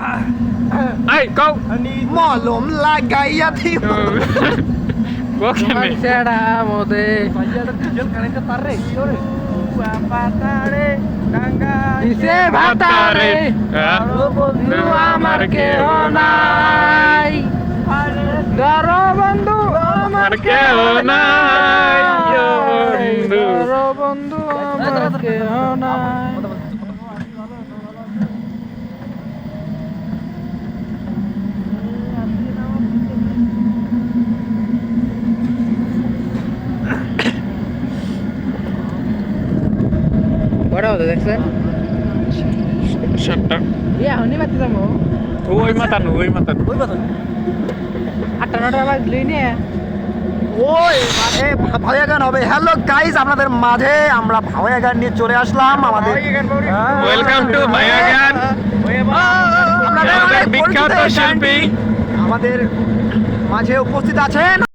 Ay, go! หมอหลมลายไก่ยาที่ Bóqueme. Dice Batare, বন্ধু আমার কেহ নাই, গারো বন্ধু আমার কেহ নাই, গারো বন্ধু আমার কেহ নাই। কটা হতো দেখছেন? Shut up. ইয়া হনি মাতি যাবো Uy, matan, uy, matan. 8টা 9টা বাজলেই নিয়ে ওই মানে ভাওয়া গান হবে। হ্যালো গাইস, আপনাদের মাঝে আমরা ভাওয়া গান নিয়ে চলে আসলাম। আমাদের Welcome to Bayagan. আপনাদের আমাদের অনেক বিখ্যাত পরিচিত এই শিল্পী। গানটি আমাদের মাঝে উপস্থিত আছেন